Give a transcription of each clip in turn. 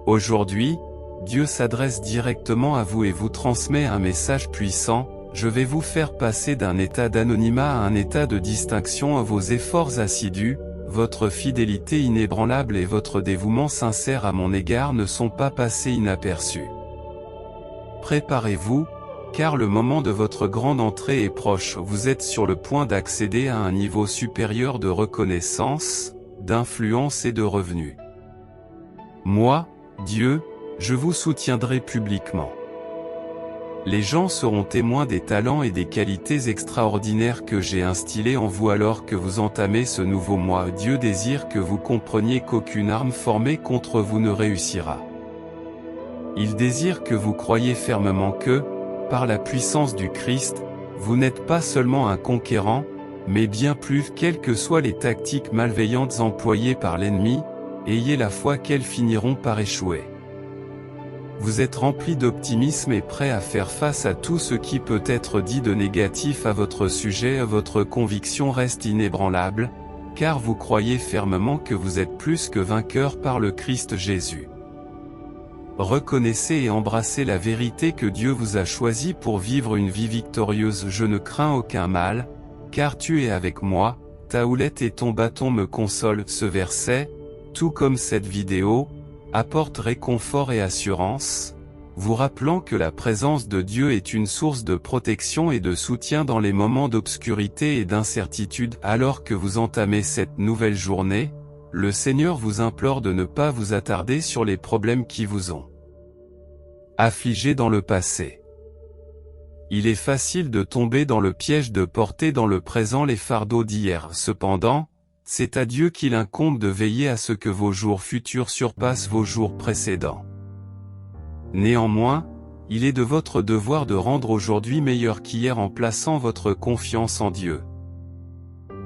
Aujourd'hui, Dieu s'adresse directement à vous et vous transmet un message puissant. Je vais vous faire passer d'un état d'anonymat à un état de distinction. Vos efforts assidus, votre fidélité inébranlable et votre dévouement sincère à mon égard ne sont pas passés inaperçus. Préparez-vous, car le moment de votre grande entrée est proche. Vous êtes sur le point d'accéder à un niveau supérieur de reconnaissance, d'influence et de revenus. Moi, Dieu, je vous soutiendrai publiquement. Les gens seront témoins des talents et des qualités extraordinaires que j'ai instillés en vous alors que vous entamez ce nouveau mois. Dieu désire que vous compreniez qu'aucune arme formée contre vous ne réussira. Il désire que vous croyiez fermement que, par la puissance du Christ, vous n'êtes pas seulement un conquérant, mais bien plus. Quelles que soient les tactiques malveillantes employées par l'ennemi, ayez la foi qu'elles finiront par échouer. Vous êtes rempli d'optimisme et prêt à faire face à tout ce qui peut être dit de négatif à votre sujet. Votre conviction reste inébranlable, car vous croyez fermement que vous êtes plus que vainqueur par le Christ Jésus. Reconnaissez et embrassez la vérité que Dieu vous a choisi pour vivre une vie victorieuse. Je ne crains aucun mal, car tu es avec moi, ta houlette et ton bâton me consolent. Ce verset, tout comme cette vidéo, apporte réconfort et assurance, vous rappelant que la présence de Dieu est une source de protection et de soutien dans les moments d'obscurité et d'incertitude. Alors que vous entamez cette nouvelle journée, le Seigneur vous implore de ne pas vous attarder sur les problèmes qui vous ont affligé dans le passé. Il est facile de tomber dans le piège de porter dans le présent les fardeaux d'hier. Cependant, c'est à Dieu qu'il incombe de veiller à ce que vos jours futurs surpassent vos jours précédents. Néanmoins, il est de votre devoir de rendre aujourd'hui meilleur qu'hier en plaçant votre confiance en Dieu.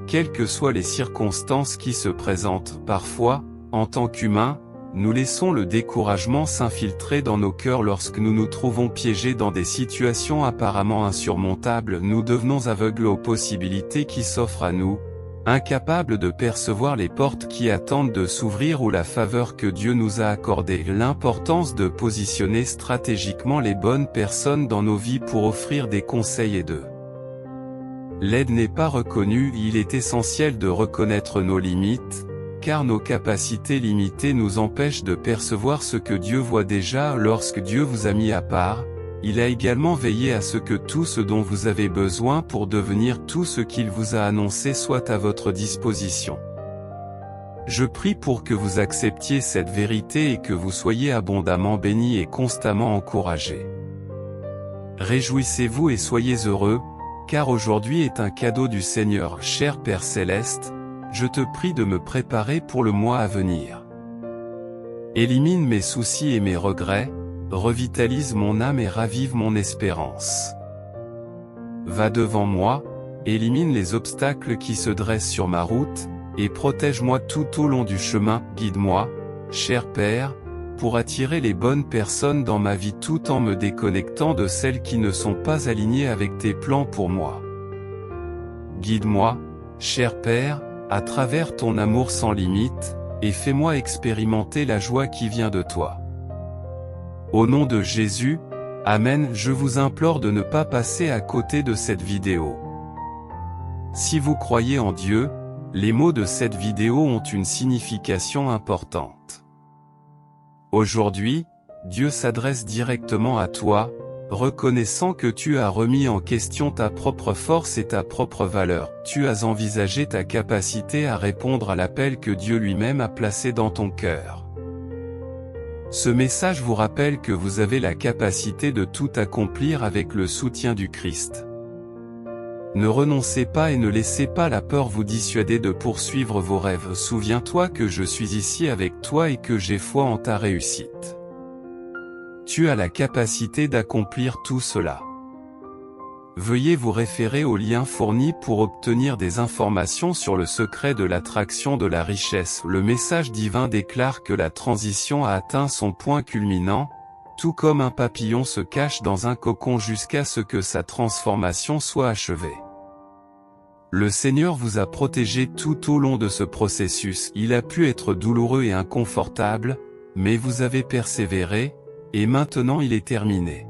Quelles que soient les circonstances qui se présentent, parfois, en tant qu'humains, nous laissons le découragement s'infiltrer dans nos cœurs lorsque nous nous trouvons piégés dans des situations apparemment insurmontables. Nous devenons aveugles aux possibilités qui s'offrent à nous, incapables de percevoir les portes qui attendent de s'ouvrir ou la faveur que Dieu nous a accordée. L'importance de positionner stratégiquement les bonnes personnes dans nos vies pour offrir des conseils et de l'aide n'est pas reconnue. Il est essentiel de reconnaître nos limites, car nos capacités limitées nous empêchent de percevoir ce que Dieu voit déjà. Lorsque Dieu vous a mis à part, il a également veillé à ce que tout ce dont vous avez besoin pour devenir tout ce qu'il vous a annoncé soit à votre disposition. Je prie pour que vous acceptiez cette vérité et que vous soyez abondamment bénis et constamment encouragés. Réjouissez-vous et soyez heureux, car aujourd'hui est un cadeau du Seigneur. Cher Père Céleste, je te prie de me préparer pour le mois à venir. Élimine mes soucis et mes regrets, revitalise mon âme et ravive mon espérance. Va devant moi, élimine les obstacles qui se dressent sur ma route, et protège-moi tout au long du chemin. Guide-moi, cher Père, pour attirer les bonnes personnes dans ma vie tout en me déconnectant de celles qui ne sont pas alignées avec tes plans pour moi. Guide-moi, cher Père, à travers ton amour sans limite, et fais-moi expérimenter la joie qui vient de toi. Au nom de Jésus, Amen. Je vous implore de ne pas passer à côté de cette vidéo. Si vous croyez en Dieu, les mots de cette vidéo ont une signification importante. Aujourd'hui, Dieu s'adresse directement à toi, reconnaissant que tu as remis en question ta propre force et ta propre valeur. Tu as envisagé ta capacité à répondre à l'appel que Dieu lui-même a placé dans ton cœur. Ce message vous rappelle que vous avez la capacité de tout accomplir avec le soutien du Christ. Ne renoncez pas et ne laissez pas la peur vous dissuader de poursuivre vos rêves. Souviens-toi que je suis ici avec toi et que j'ai foi en ta réussite. Tu as la capacité d'accomplir tout cela. Veuillez vous référer au lien fourni pour obtenir des informations sur le secret de l'attraction de la richesse. Le message divin déclare que la transition a atteint son point culminant, tout comme un papillon se cache dans un cocon jusqu'à ce que sa transformation soit achevée. Le Seigneur vous a protégé tout au long de ce processus. Il a pu être douloureux et inconfortable, mais vous avez persévéré, et maintenant il est terminé.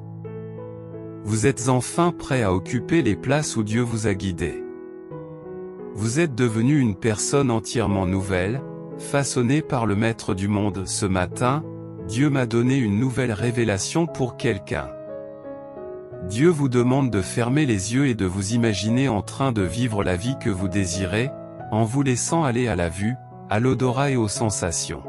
Vous êtes enfin prêt à occuper les places où Dieu vous a guidé. Vous êtes devenu une personne entièrement nouvelle, façonnée par le Maître du monde. Ce matin, Dieu m'a donné une nouvelle révélation pour quelqu'un. Dieu vous demande de fermer les yeux et de vous imaginer en train de vivre la vie que vous désirez, en vous laissant aller à la vue, à l'odorat et aux sensations.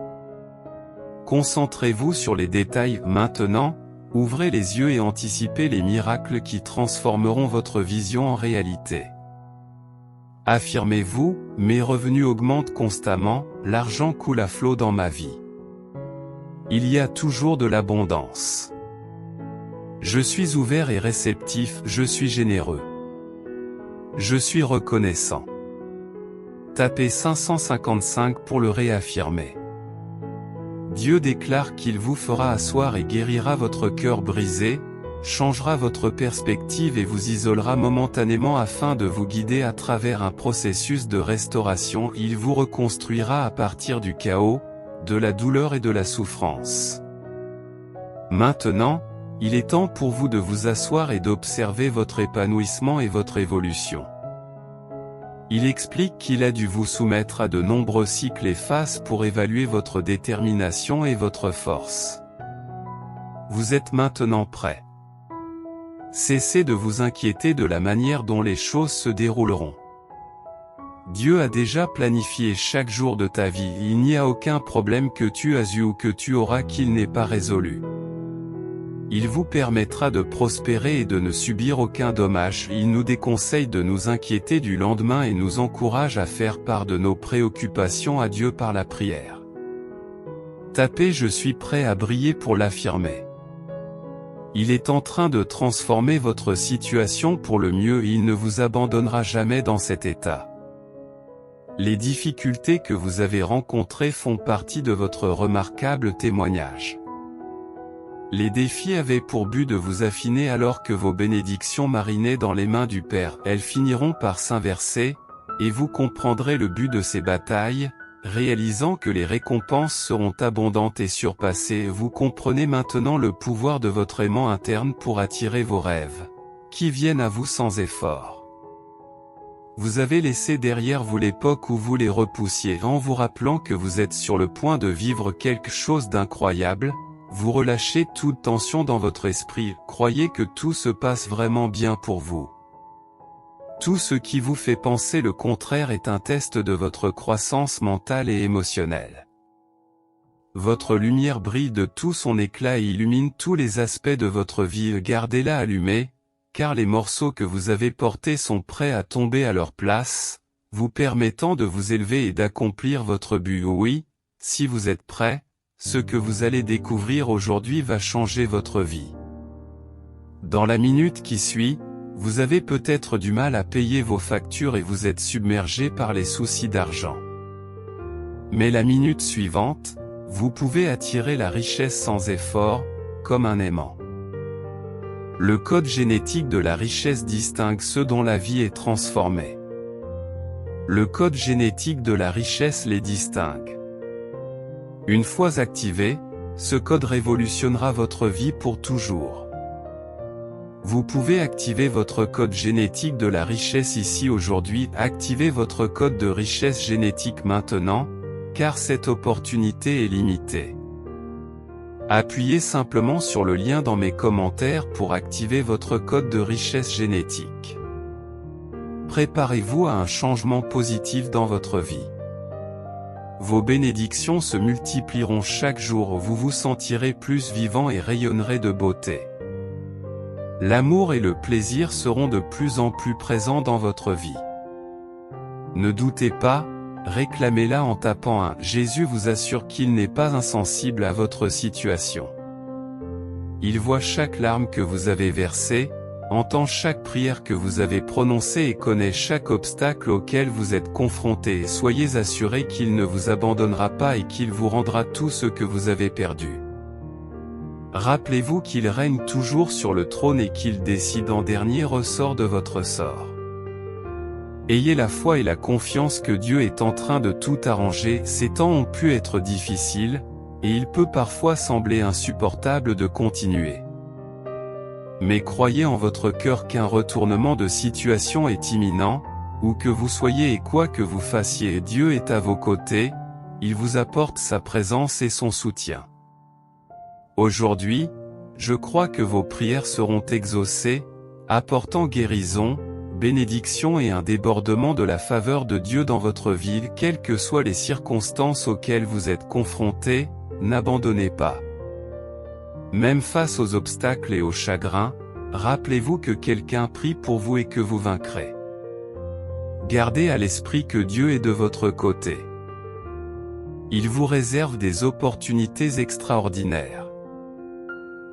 Concentrez-vous sur les détails maintenant, ouvrez les yeux et anticipez les miracles qui transformeront votre vision en réalité. Affirmez-vous, mes revenus augmentent constamment, l'argent coule à flot dans ma vie. Il y a toujours de l'abondance. Je suis ouvert et réceptif, je suis généreux. Je suis reconnaissant. Tapez 555 pour le réaffirmer. Dieu déclare qu'il vous fera asseoir et guérira votre cœur brisé, changera votre perspective et vous isolera momentanément afin de vous guider à travers un processus de restauration. Il vous reconstruira à partir du chaos, de la douleur et de la souffrance. Maintenant, il est temps pour vous de vous asseoir et d'observer votre épanouissement et votre évolution. Il explique qu'il a dû vous soumettre à de nombreux cycles et phases pour évaluer votre détermination et votre force. Vous êtes maintenant prêt. Cessez de vous inquiéter de la manière dont les choses se dérouleront. Dieu a déjà planifié chaque jour de ta vie. Il n'y a aucun problème que tu as eu ou que tu auras qu'il n'ait pas résolu. Il vous permettra de prospérer et de ne subir aucun dommage. Il nous déconseille de nous inquiéter du lendemain et nous encourage à faire part de nos préoccupations à Dieu par la prière. Tapez « Je suis prêt à briller » pour l'affirmer. Il est en train de transformer votre situation pour le mieux et il ne vous abandonnera jamais dans cet état. Les difficultés que vous avez rencontrées font partie de votre remarquable témoignage. Les défis avaient pour but de vous affiner alors que vos bénédictions marinaient dans les mains du Père. Elles finiront par s'inverser, et vous comprendrez le but de ces batailles, réalisant que les récompenses seront abondantes et surpassées. Vous comprenez maintenant le pouvoir de votre aimant interne pour attirer vos rêves, qui viennent à vous sans effort. Vous avez laissé derrière vous l'époque où vous les repoussiez en vous rappelant que vous êtes sur le point de vivre quelque chose d'incroyable. Vous relâchez toute tension dans votre esprit, croyez que tout se passe vraiment bien pour vous. Tout ce qui vous fait penser le contraire est un test de votre croissance mentale et émotionnelle. Votre lumière brille de tout son éclat et illumine tous les aspects de votre vie. Gardez-la allumée, car les morceaux que vous avez portés sont prêts à tomber à leur place, vous permettant de vous élever et d'accomplir votre but. Oui, si vous êtes prêt, ce que vous allez découvrir aujourd'hui va changer votre vie. Dans la minute qui suit, vous avez peut-être du mal à payer vos factures et vous êtes submergé par les soucis d'argent. Mais la minute suivante, vous pouvez attirer la richesse sans effort, comme un aimant. Le code génétique de la richesse distingue ceux dont la vie est transformée. Le code génétique de la richesse les distingue. Une fois activé, ce code révolutionnera votre vie pour toujours. Vous pouvez activer votre code génétique de la richesse ici aujourd'hui. Activez votre code de richesse génétique maintenant, car cette opportunité est limitée. Appuyez simplement sur le lien dans mes commentaires pour activer votre code de richesse génétique. Préparez-vous à un changement positif dans votre vie. Vos bénédictions se multiplieront chaque jour, vous vous sentirez plus vivant et rayonnerez de beauté. L'amour et le plaisir seront de plus en plus présents dans votre vie. Ne doutez pas, réclamez-la en tapant 1. Jésus vous assure qu'il n'est pas insensible à votre situation. Il voit chaque larme que vous avez versée, entend chaque prière que vous avez prononcée et connaît chaque obstacle auquel vous êtes confronté. Soyez assurés qu'il ne vous abandonnera pas et qu'il vous rendra tout ce que vous avez perdu. Rappelez-vous qu'il règne toujours sur le trône et qu'il décide en dernier ressort de votre sort. Ayez la foi et la confiance que Dieu est en train de tout arranger. Ces temps ont pu être difficiles, et il peut parfois sembler insupportable de continuer. Mais croyez en votre cœur qu'un retournement de situation est imminent, où que vous soyez et quoi que vous fassiez, Dieu est à vos côtés, il vous apporte sa présence et son soutien. Aujourd'hui, je crois que vos prières seront exaucées, apportant guérison, bénédiction et un débordement de la faveur de Dieu dans votre vie, quelles que soient les circonstances auxquelles vous êtes confrontés, n'abandonnez pas. Même face aux obstacles et aux chagrins, rappelez-vous que quelqu'un prie pour vous et que vous vaincrez. Gardez à l'esprit que Dieu est de votre côté. Il vous réserve des opportunités extraordinaires.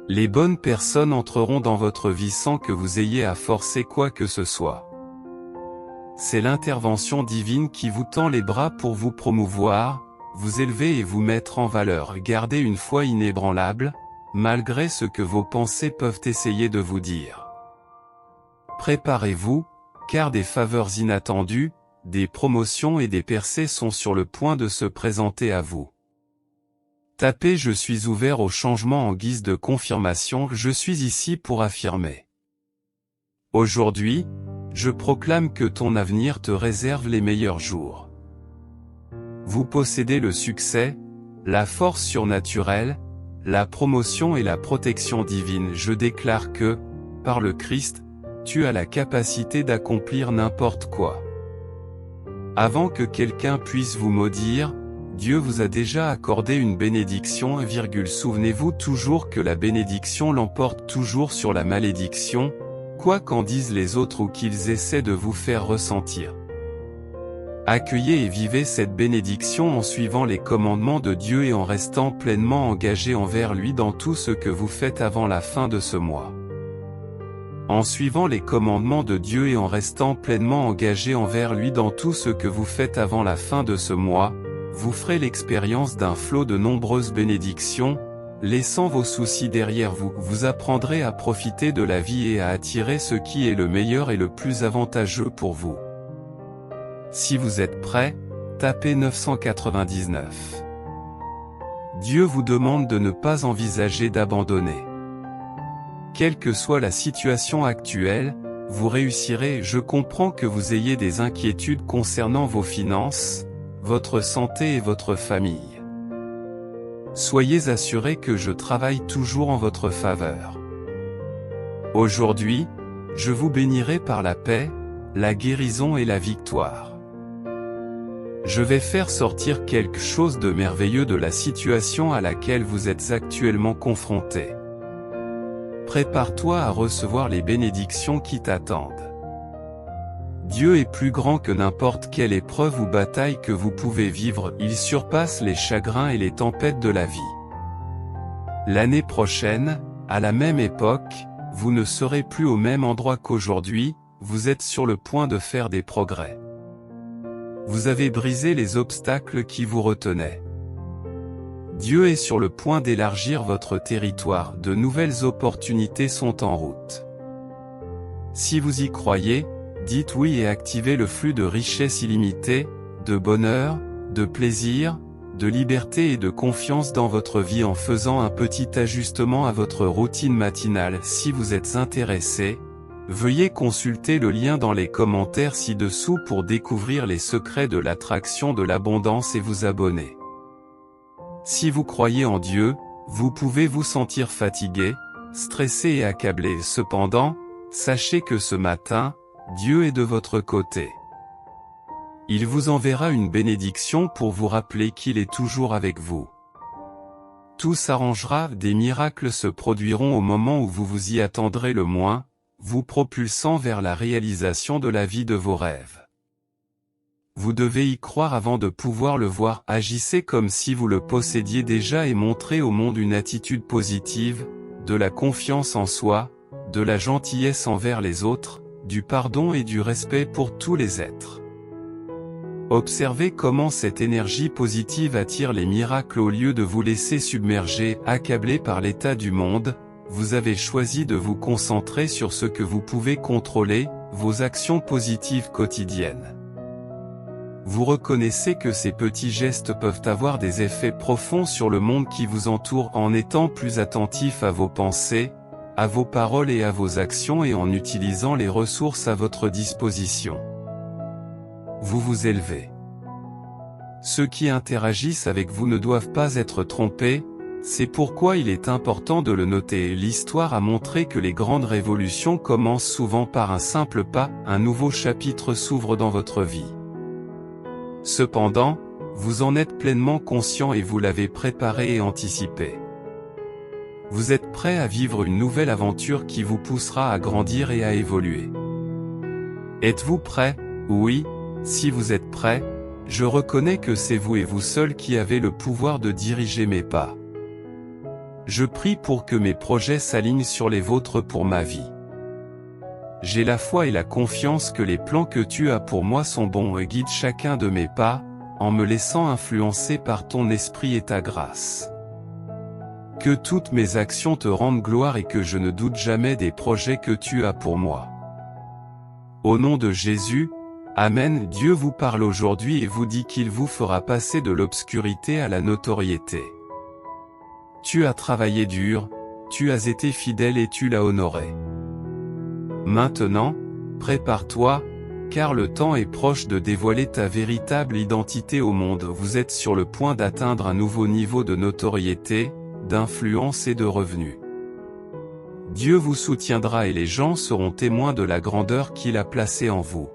Les bonnes personnes entreront dans votre vie sans que vous ayez à forcer quoi que ce soit. C'est l'intervention divine qui vous tend les bras pour vous promouvoir, vous élever et vous mettre en valeur. Gardez une foi inébranlable, malgré ce que vos pensées peuvent essayer de vous dire. Préparez-vous, car des faveurs inattendues, des promotions et des percées sont sur le point de se présenter à vous. Tapez « Je suis ouvert au changement » en guise de confirmation. Je suis ici pour affirmer. Aujourd'hui, je proclame que ton avenir te réserve les meilleurs jours. Vous possédez le succès, la force surnaturelle, la promotion et la protection divine. Je déclare que, par le Christ, tu as la capacité d'accomplir n'importe quoi. Avant que quelqu'un puisse vous maudire, Dieu vous a déjà accordé une bénédiction. Souvenez-vous toujours que la bénédiction l'emporte toujours sur la malédiction, quoi qu'en disent les autres ou qu'ils essaient de vous faire ressentir. Accueillez et vivez cette bénédiction en suivant les commandements de Dieu et en restant pleinement engagé envers lui dans tout ce que vous faites avant la fin de ce mois. En suivant les commandements de Dieu et en restant pleinement engagé envers lui dans tout ce que vous faites avant la fin de ce mois, vous ferez l'expérience d'un flot de nombreuses bénédictions, laissant vos soucis derrière vous. Vous apprendrez à profiter de la vie et à attirer ce qui est le meilleur et le plus avantageux pour vous. Si vous êtes prêt, tapez 999. Dieu vous demande de ne pas envisager d'abandonner. Quelle que soit la situation actuelle, vous réussirez. Je comprends que vous ayez des inquiétudes concernant vos finances, votre santé et votre famille. Soyez assurés que je travaille toujours en votre faveur. Aujourd'hui, je vous bénirai par la paix, la guérison et la victoire. Je vais faire sortir quelque chose de merveilleux de la situation à laquelle vous êtes actuellement confrontés. Prépare-toi à recevoir les bénédictions qui t'attendent. Dieu est plus grand que n'importe quelle épreuve ou bataille que vous pouvez vivre, il surpasse les chagrins et les tempêtes de la vie. L'année prochaine, à la même époque, vous ne serez plus au même endroit qu'aujourd'hui, vous êtes sur le point de faire des progrès. Vous avez brisé les obstacles qui vous retenaient. Dieu est sur le point d'élargir votre territoire, de nouvelles opportunités sont en route. Si vous y croyez, dites oui et activez le flux de richesse illimitée, de bonheur, de plaisir, de liberté et de confiance dans votre vie en faisant un petit ajustement à votre routine matinale. Si vous êtes intéressé, veuillez consulter le lien dans les commentaires ci-dessous pour découvrir les secrets de l'attraction de l'abondance et vous abonner. Si vous croyez en Dieu, vous pouvez vous sentir fatigué, stressé et accablé. Cependant, sachez que ce matin, Dieu est de votre côté. Il vous enverra une bénédiction pour vous rappeler qu'il est toujours avec vous. Tout s'arrangera, des miracles se produiront au moment où vous vous y attendrez le moins, vous propulsant vers la réalisation de la vie de vos rêves. Vous devez y croire avant de pouvoir le voir. Agissez comme si vous le possédiez déjà et montrez au monde une attitude positive, de la confiance en soi, de la gentillesse envers les autres, du pardon et du respect pour tous les êtres. Observez comment cette énergie positive attire les miracles au lieu de vous laisser submerger, accablé par l'état du monde. Vous avez choisi de vous concentrer sur ce que vous pouvez contrôler, vos actions positives quotidiennes. Vous reconnaissez que ces petits gestes peuvent avoir des effets profonds sur le monde qui vous entoure en étant plus attentif à vos pensées, à vos paroles et à vos actions et en utilisant les ressources à votre disposition. Vous vous élevez. Ceux qui interagissent avec vous ne doivent pas être trompés, c'est pourquoi il est important de le noter. L'histoire a montré que les grandes révolutions commencent souvent par un simple pas, un nouveau chapitre s'ouvre dans votre vie. Cependant, vous en êtes pleinement conscient et vous l'avez préparé et anticipé. Vous êtes prêt à vivre une nouvelle aventure qui vous poussera à grandir et à évoluer. Êtes-vous prêt? Oui, si vous êtes prêt, je reconnais que c'est vous et vous seul qui avez le pouvoir de diriger mes pas. Je prie pour que mes projets s'alignent sur les vôtres pour ma vie. J'ai la foi et la confiance que les plans que tu as pour moi sont bons et guident chacun de mes pas, en me laissant influencer par ton esprit et ta grâce. Que toutes mes actions te rendent gloire et que je ne doute jamais des projets que tu as pour moi. Au nom de Jésus, Amen. Dieu vous parle aujourd'hui et vous dit qu'il vous fera passer de l'obscurité à la notoriété. Tu as travaillé dur, tu as été fidèle et tu l'as honoré. Maintenant, prépare-toi, car le temps est proche de dévoiler ta véritable identité au monde. Vous êtes sur le point d'atteindre un nouveau niveau de notoriété, d'influence et de revenus. Dieu vous soutiendra et les gens seront témoins de la grandeur qu'il a placée en vous.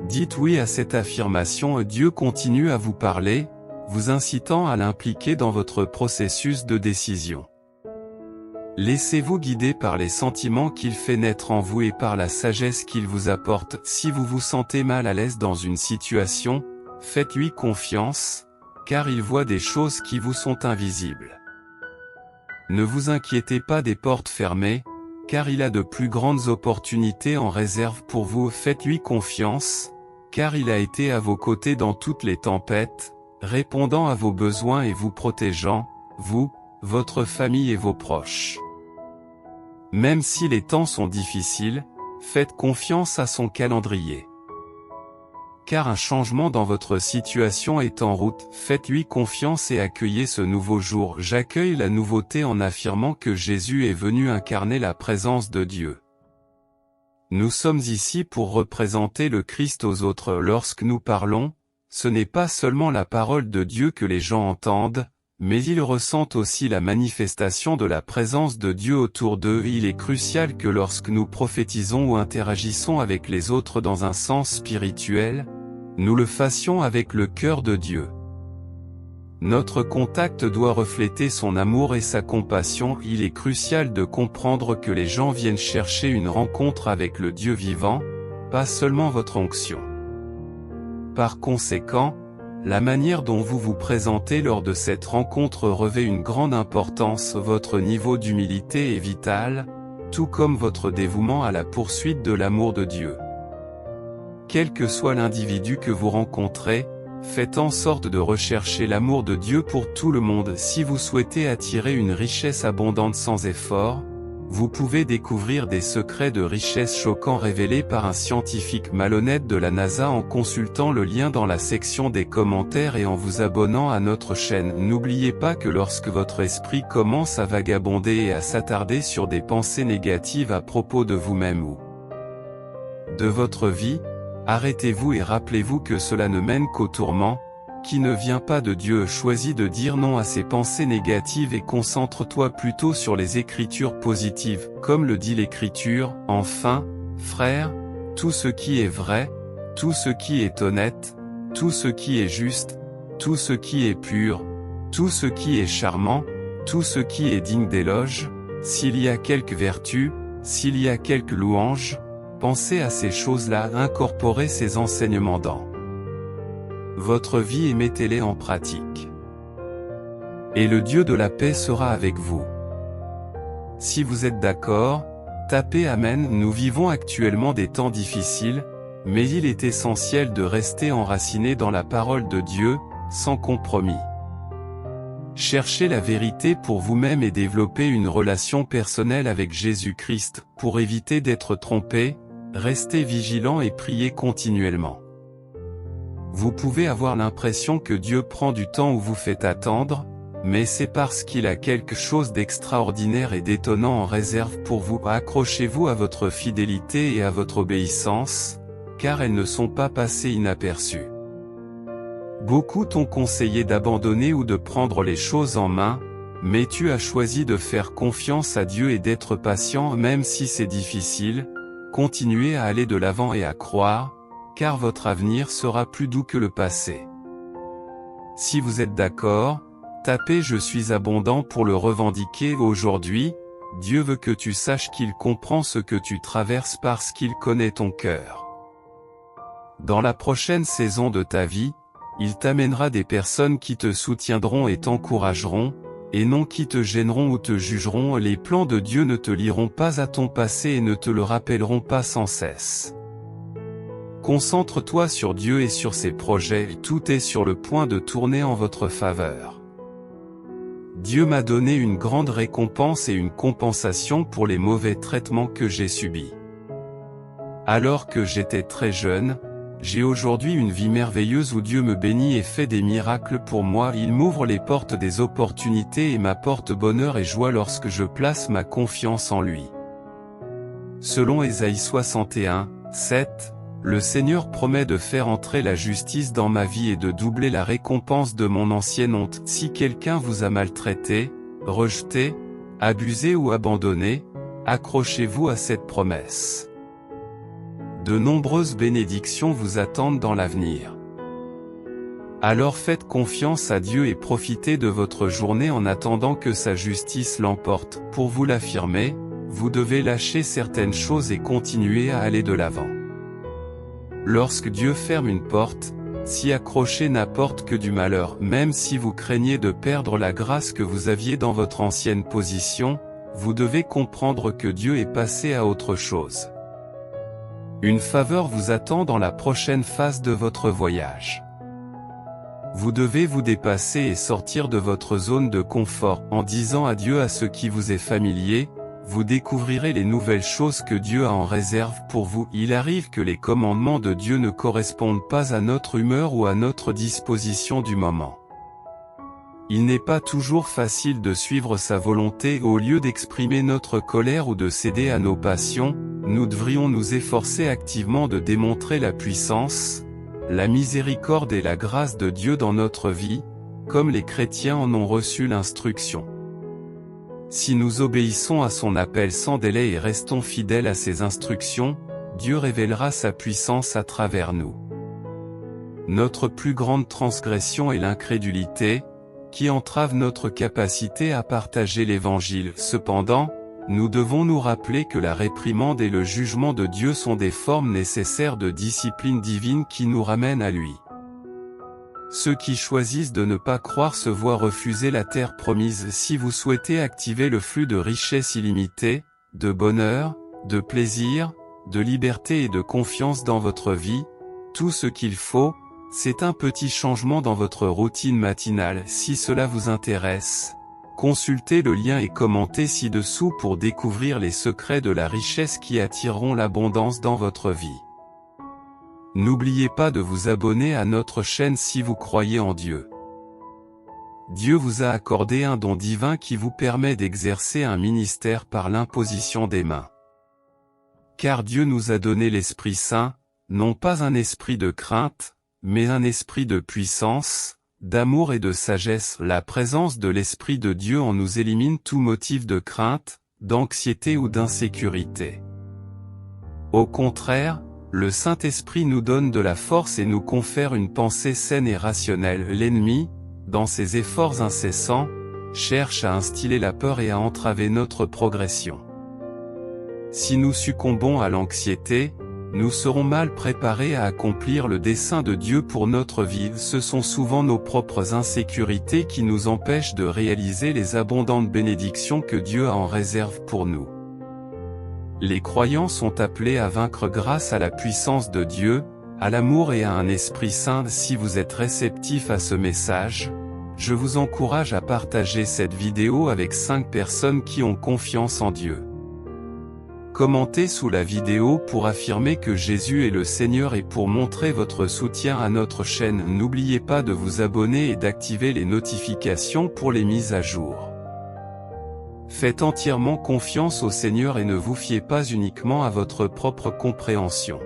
Dites oui à cette affirmation. Dieu continue à vous parler, vous incitant à l'impliquer dans votre processus de décision. Laissez-vous guider par les sentiments qu'il fait naître en vous et par la sagesse qu'il vous apporte. Si vous vous sentez mal à l'aise dans une situation, faites-lui confiance, car il voit des choses qui vous sont invisibles. Ne vous inquiétez pas des portes fermées, car il a de plus grandes opportunités en réserve pour vous. Faites-lui confiance, car il a été à vos côtés dans toutes les tempêtes, répondant à vos besoins et vous protégeant, vous, votre famille et vos proches. Même si les temps sont difficiles, faites confiance à son calendrier. Car un changement dans votre situation est en route, faites-lui confiance et accueillez ce nouveau jour. J'accueille la nouveauté en affirmant que Jésus est venu incarner la présence de Dieu. Nous sommes ici pour représenter le Christ aux autres. Lorsque nous parlons, ce n'est pas seulement la parole de Dieu que les gens entendent, mais ils ressentent aussi la manifestation de la présence de Dieu autour d'eux. Il est crucial que lorsque nous prophétisons ou interagissons avec les autres dans un sens spirituel, nous le fassions avec le cœur de Dieu. Notre contact doit refléter son amour et sa compassion. Il est crucial de comprendre que les gens viennent chercher une rencontre avec le Dieu vivant, pas seulement votre onction. Par conséquent, la manière dont vous vous présentez lors de cette rencontre revêt une grande importance. Votre niveau d'humilité est vital, tout comme votre dévouement à la poursuite de l'amour de Dieu. Quel que soit l'individu que vous rencontrez, faites en sorte de rechercher l'amour de Dieu pour tout le monde. Si vous souhaitez attirer une richesse abondante sans effort, vous pouvez découvrir des secrets de richesse choquants révélés par un scientifique malhonnête de la NASA en consultant le lien dans la section des commentaires et en vous abonnant à notre chaîne. N'oubliez pas que lorsque votre esprit commence à vagabonder et à s'attarder sur des pensées négatives à propos de vous-même ou de votre vie, arrêtez-vous et rappelez-vous que cela ne mène qu'au tourment. Qui ne vient pas de Dieu. Choisis de dire non à ces pensées négatives et concentre-toi plutôt sur les écritures positives. Comme le dit l'écriture, enfin, frères, tout ce qui est vrai, tout ce qui est honnête, tout ce qui est juste, tout ce qui est pur, tout ce qui est charmant, tout ce qui est digne d'éloge, s'il y a quelque vertu, s'il y a quelque louange, pensez à ces choses-là, incorporez ces enseignements dans votre vie et mettez-les en pratique. Et le Dieu de la paix sera avec vous. Si vous êtes d'accord, tapez Amen. Nous vivons actuellement des temps difficiles, mais il est essentiel de rester enraciné dans la parole de Dieu, sans compromis. Cherchez la vérité pour vous-même et développez une relation personnelle avec Jésus-Christ. Pour éviter d'être trompé, restez vigilant et priez continuellement. Vous pouvez avoir l'impression que Dieu prend du temps ou vous fait attendre, mais c'est parce qu'il a quelque chose d'extraordinaire et d'étonnant en réserve pour vous. Accrochez-vous à votre fidélité et à votre obéissance, car elles ne sont pas passées inaperçues. Beaucoup t'ont conseillé d'abandonner ou de prendre les choses en main, mais tu as choisi de faire confiance à Dieu et d'être patient même si c'est difficile. Continuez à aller de l'avant et à croire, car votre avenir sera plus doux que le passé. Si vous êtes d'accord, tapez « Je suis abondant » pour le revendiquer aujourd'hui. Dieu veut que tu saches qu'il comprend ce que tu traverses parce qu'il connaît ton cœur. Dans la prochaine saison de ta vie, il t'amènera des personnes qui te soutiendront et t'encourageront, et non qui te gêneront ou te jugeront. Les plans de Dieu ne te lieront pas à ton passé et ne te le rappelleront pas sans cesse. Concentre-toi sur Dieu et sur ses projets, tout est sur le point de tourner en votre faveur. Dieu m'a donné une grande récompense et une compensation pour les mauvais traitements que j'ai subis. Alors que j'étais très jeune, j'ai aujourd'hui une vie merveilleuse où Dieu me bénit et fait des miracles pour moi. Il m'ouvre les portes des opportunités et m'apporte bonheur et joie lorsque je place ma confiance en lui. Selon Ésaïe 61, 7, le Seigneur promet de faire entrer la justice dans ma vie et de doubler la récompense de mon ancienne honte. Si quelqu'un vous a maltraité, rejeté, abusé ou abandonné, accrochez-vous à cette promesse. De nombreuses bénédictions vous attendent dans l'avenir. Alors faites confiance à Dieu et profitez de votre journée en attendant que sa justice l'emporte. Pour vous l'affirmer, vous devez lâcher certaines choses et continuer à aller de l'avant. Lorsque Dieu ferme une porte, s'y accrocher n'apporte que du malheur. Même si vous craignez de perdre la grâce que vous aviez dans votre ancienne position, vous devez comprendre que Dieu est passé à autre chose. Une faveur vous attend dans la prochaine phase de votre voyage. Vous devez vous dépasser et sortir de votre zone de confort. En disant adieu à ce qui vous est familier, vous découvrirez les nouvelles choses que Dieu a en réserve pour vous. Il arrive que les commandements de Dieu ne correspondent pas à notre humeur ou à notre disposition du moment. Il n'est pas toujours facile de suivre sa volonté. Au lieu d'exprimer notre colère ou de céder à nos passions, nous devrions nous efforcer activement de démontrer la puissance, la miséricorde et la grâce de Dieu dans notre vie, comme les chrétiens en ont reçu l'instruction. Si nous obéissons à son appel sans délai et restons fidèles à ses instructions, Dieu révélera sa puissance à travers nous. Notre plus grande transgression est l'incrédulité, qui entrave notre capacité à partager l'Évangile. Cependant, nous devons nous rappeler que la réprimande et le jugement de Dieu sont des formes nécessaires de discipline divine qui nous ramènent à lui. Ceux qui choisissent de ne pas croire se voient refuser la terre promise. Si vous souhaitez activer le flux de richesse illimitée, de bonheur, de plaisir, de liberté et de confiance dans votre vie, tout ce qu'il faut, c'est un petit changement dans votre routine matinale. Si cela vous intéresse, consultez le lien et commentez ci-dessous pour découvrir les secrets de la richesse qui attireront l'abondance dans votre vie. N'oubliez pas de vous abonner à notre chaîne si vous croyez en Dieu. Dieu vous a accordé un don divin qui vous permet d'exercer un ministère par l'imposition des mains. Car Dieu nous a donné l'Esprit Saint, non pas un esprit de crainte, mais un esprit de puissance, d'amour et de sagesse. La présence de l'Esprit de Dieu en nous élimine tout motif de crainte, d'anxiété ou d'insécurité. Au contraire, le Saint-Esprit nous donne de la force et nous confère une pensée saine et rationnelle. L'ennemi, dans ses efforts incessants, cherche à instiller la peur et à entraver notre progression. Si nous succombons à l'anxiété, nous serons mal préparés à accomplir le dessein de Dieu pour notre vie. Ce sont souvent nos propres insécurités qui nous empêchent de réaliser les abondantes bénédictions que Dieu a en réserve pour nous. Les croyants sont appelés à vaincre grâce à la puissance de Dieu, à l'amour et à un esprit saint. Si vous êtes réceptif à ce message, je vous encourage à partager cette vidéo avec 5 personnes qui ont confiance en Dieu. Commentez sous la vidéo pour affirmer que Jésus est le Seigneur et pour montrer votre soutien à notre chaîne. N'oubliez pas de vous abonner et d'activer les notifications pour les mises à jour. Faites entièrement confiance au Seigneur et ne vous fiez pas uniquement à votre propre compréhension.